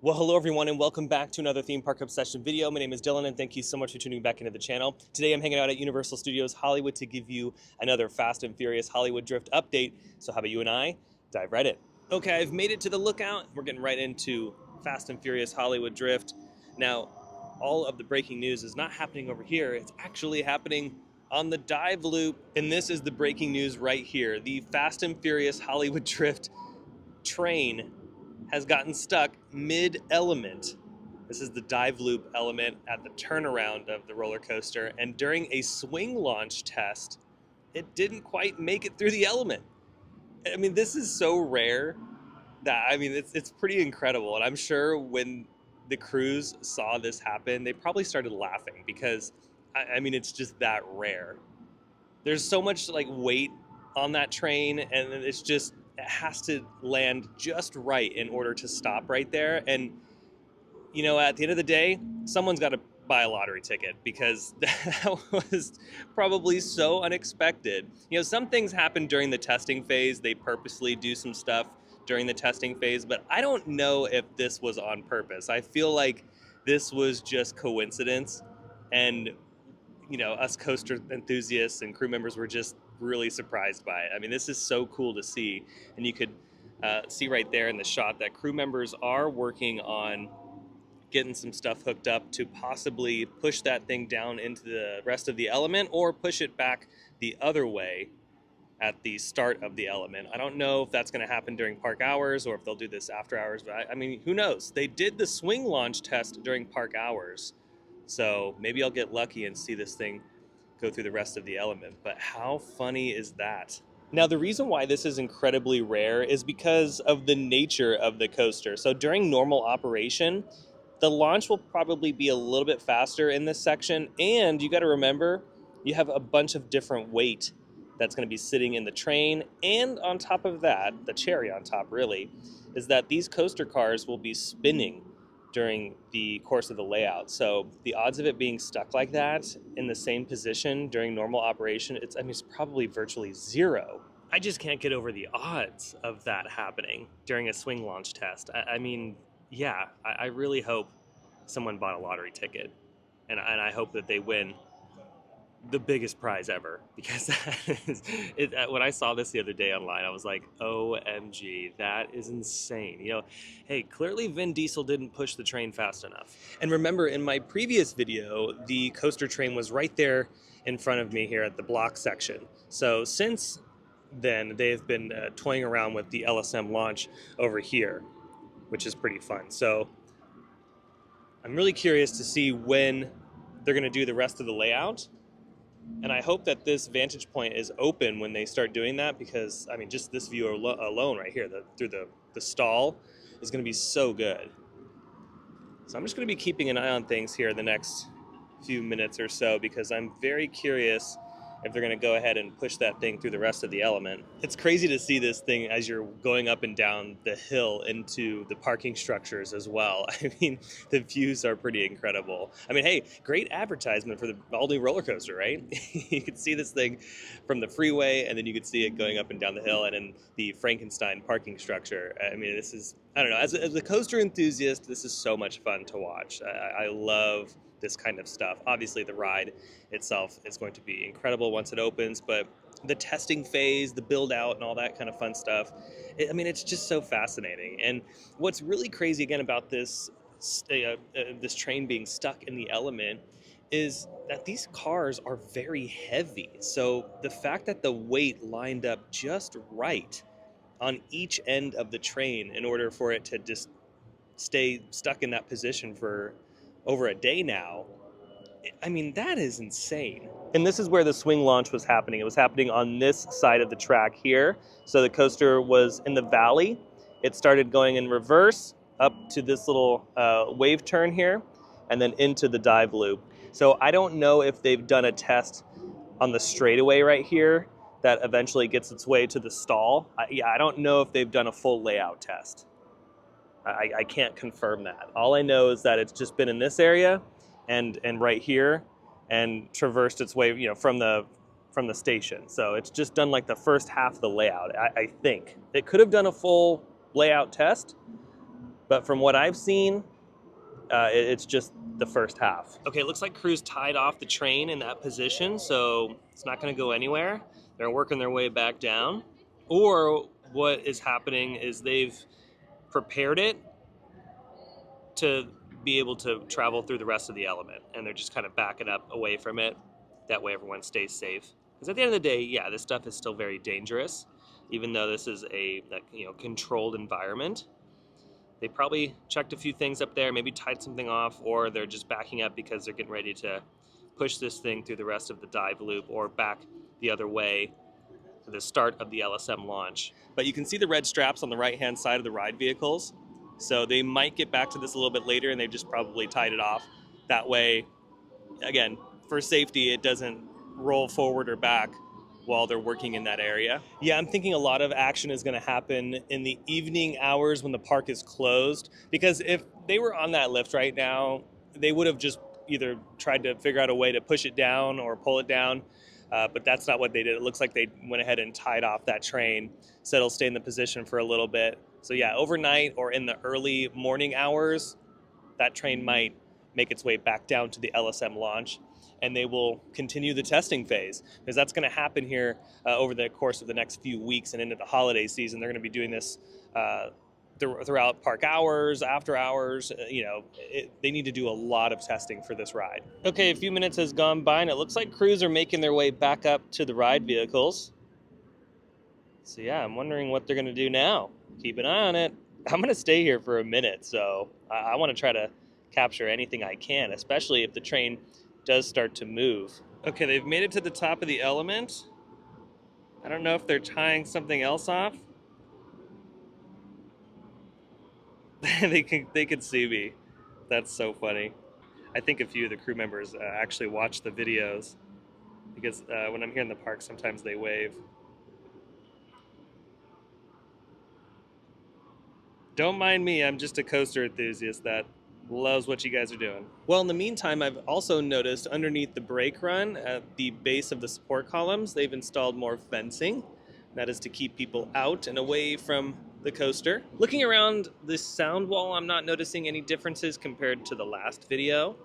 Well, hello everyone, and welcome back to another theme park obsession video. My name is Dylan, and thank you so much for tuning back into the channel. Today I'm hanging out at Universal Studios Hollywood to give you another Fast and Furious Hollywood Drift update. So how about you and I dive right in? Okay, I've made it to the lookout. We're getting right into Fast and Furious Hollywood Drift. Now, all of the breaking news is not happening over here. It's actually happening on the dive loop, and this is the breaking news right here. The Fast and Furious Hollywood Drift train has gotten stuck mid-element. This is the dive loop element at the turnaround of the roller coaster, and during a swing launch test, it didn't quite make it through the element. I mean, this is so rare that, it's pretty incredible, and I'm sure when the crews saw this happen, they probably started laughing because, it's just that rare. There's so much like weight on that train, and it has to land just right in order to stop right there. And at the end of the day, someone's got to buy a lottery ticket because that was probably so unexpected. Some things happen during the testing phase. They purposely do some stuff during the testing phase, but I don't know if this was on purpose. I feel like this was just coincidence, and us coaster enthusiasts and crew members were just really surprised by it. I mean, this is so cool to see, and you could see right there in the shot that crew members are working on getting some stuff hooked up to possibly push that thing down into the rest of the element or push it back the other way at the start of the element. I don't know if that's going to happen during park hours or if they'll do this after hours, but who knows? They did the swing launch test during park hours, so maybe I'll get lucky and see this thing go through the rest of the element. But how funny is that? Now, the reason why this is incredibly rare is because of the nature of the coaster. So during normal operation, the launch will probably be a little bit faster in this section, and you got to remember, you have a bunch of different weight that's going to be sitting in the train, and on top of that, the cherry on top really, is that these coaster cars will be spinning during the course of the layout. So the odds of it being stuck like that in the same position during normal operation, it's probably virtually zero. I just can't get over the odds of that happening during a swing launch test. I really hope someone bought a lottery ticket, and I hope that they win the biggest prize ever, because when I saw this the other day online, I was like, OMG, that is insane. Hey, clearly Vin Diesel didn't push the train fast enough. And remember, in my previous video, the coaster train was right there in front of me here at the block section. So since then, they've been toying around with the LSM launch over here, which is pretty fun. So I'm really curious to see when they're going to do the rest of the layout. And I hope that this vantage point is open when they start doing that, because, just this view alone right here, through the stall, is going to be so good. So I'm just going to be keeping an eye on things here the next few minutes or so, because I'm very curious if they're going to go ahead and push that thing through the rest of the element. It's crazy to see this thing as you're going up and down the hill into the parking structures as well. The views are pretty incredible. Hey, great advertisement for the all-new roller coaster, right? You could see this thing from the freeway, and then you could see it going up and down the hill and in the Frankenstein parking structure. This is, I don't know, as a coaster enthusiast, this is so much fun to watch. I love this kind of stuff. Obviously, the ride itself is going to be incredible once it opens, but the testing phase, the build out, and all that kind of fun stuff, it's just so fascinating. And what's really crazy again about this train being stuck in the element is that these cars are very heavy. So the fact that the weight lined up just right on each end of the train in order for it to just stay stuck in that position for over a day now, that is insane. And this is where the swing launch was happening. It was happening on this side of the track here. So the coaster was in the valley. It started going in reverse up to this little wave turn here, and then into the dive loop. So I don't know if they've done a test on the straightaway right here that eventually gets its way to the stall. I don't know if they've done a full layout test. I can't confirm that. All I know is that it's just been in this area and right here and traversed its way, from the station. So it's just done like the first half of the layout, I think. It could have done a full layout test, But from what I've seen, it's just the first half. Okay, it looks like crew's tied off the train in that position, so it's not going to go anywhere. They're working their way back down. Or what is happening is they've prepared it to be able to travel through the rest of the element, and they're just kind of backing up away from it. That way everyone stays safe. Because at the end of the day, yeah, this stuff is still very dangerous, even though this is a controlled environment. They probably checked a few things up there, maybe tied something off, or they're just backing up because they're getting ready to push this thing through the rest of the dive loop or back the other way to the start of the LSM launch. But you can see the red straps on the right-hand side of the ride vehicles. So they might get back to this a little bit later, and they've just probably tied it off. That way, again, for safety, it doesn't roll forward or back while they're working in that area. Yeah, I'm thinking a lot of action is going to happen in the evening hours when the park is closed, because if they were on that lift right now, they would have just either tried to figure out a way to push it down or pull it down, but that's not what they did. It looks like they went ahead and tied off that train, so it'll stay in the position for a little bit. So yeah, overnight or in the early morning hours, that train might make its way back down to the LSM launch, and they will continue the testing phase, because that's going to happen here over the course of the next few weeks and into the holiday season. They're going to be doing this throughout park hours, after hours. They need to do a lot of testing for this ride. Okay, a few minutes has gone by, and it looks like crews are making their way back up to the ride vehicles. So yeah, I'm wondering what they're going to do now. Keep an eye on it. I'm going to stay here for a minute, so I want to try to capture anything I can, especially if the train does start to move. Okay, they've made it to the top of the element. I don't know if they're tying something else off. they can see me. That's so funny. I think a few of the crew members actually watch the videos, because when I'm here in the park, sometimes they wave. Don't mind me, I'm just a coaster enthusiast that loves what you guys are doing. Well, in the meantime, I've also noticed underneath the brake run at the base of the support columns, they've installed more fencing. That is to keep people out and away from the coaster. Looking around the sound wall, I'm not noticing any differences compared to the last video.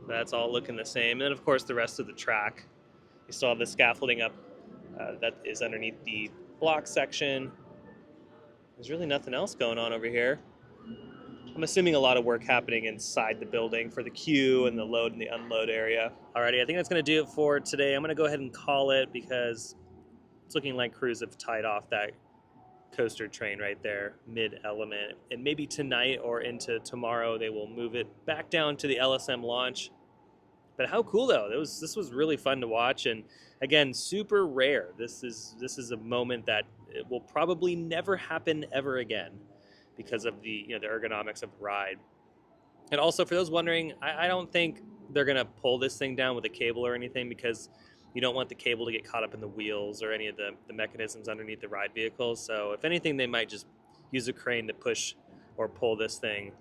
That's all looking the same. And then of course the rest of the track. You still have the scaffolding up that is underneath the block section. There's really nothing else going on over here. I'm assuming a lot of work happening inside the building for the queue and the load and the unload area. Alrighty, I think that's going to do it for today. I'm going to go ahead and call it, because it's looking like crews have tied off that coaster train right there, mid-element. And maybe tonight or into tomorrow they will move it back down to the LSM launch. But how cool though! This was really fun to watch, and again, super rare. This is a moment that it will probably never happen ever again, because of the the ergonomics of the ride. And also, for those wondering, I don't think they're gonna pull this thing down with a cable or anything, because you don't want the cable to get caught up in the wheels or any of the mechanisms underneath the ride vehicles. So if anything, they might just use a crane to push or pull this thing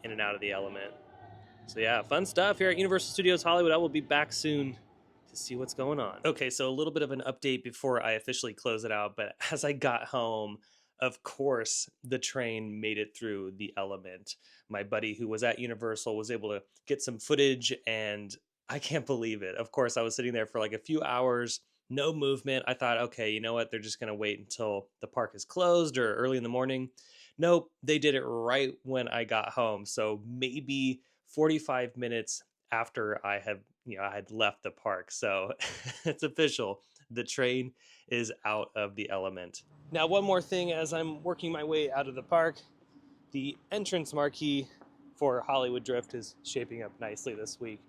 in and out of the element. So yeah, fun stuff here at Universal Studios Hollywood. I will be back soon to see what's going on. Okay, so a little bit of an update before I officially close it out, but as I got home, of course, the train made it through the element. My buddy who was at Universal was able to get some footage, and I can't believe it. Of course, I was sitting there for like a few hours, no movement. I thought, okay, you know what? They're just going to wait until the park is closed or early in the morning. Nope, they did it right when I got home. So maybe 45 minutes after I had left the park. So it's official. The train is out of the element. Now, one more thing as I'm working my way out of the park, the entrance marquee for Hollywood Drift is shaping up nicely this week.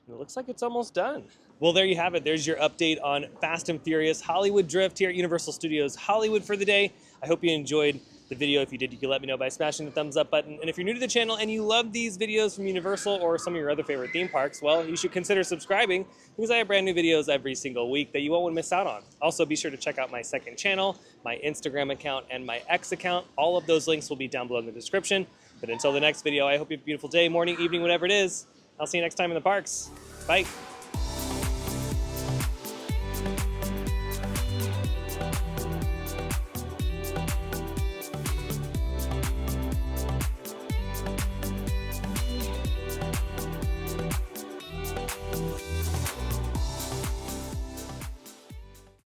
And it looks like it's almost done. Well, there you have it. There's your update on Fast and Furious Hollywood Drift here at Universal Studios Hollywood for the day. I hope you enjoyed the video. If you did, you can let me know by smashing the thumbs up button. And if you're new to the channel and you love these videos from Universal or some of your other favorite theme parks, well, you should consider subscribing, because I have brand new videos every single week that you won't want to miss out on. Also, be sure to check out my second channel, my Instagram account, and my X account. All of those links will be down below in the description. But until the next video, I hope you have a beautiful day, morning, evening, whatever it is. I'll see you next time in the parks. Bye.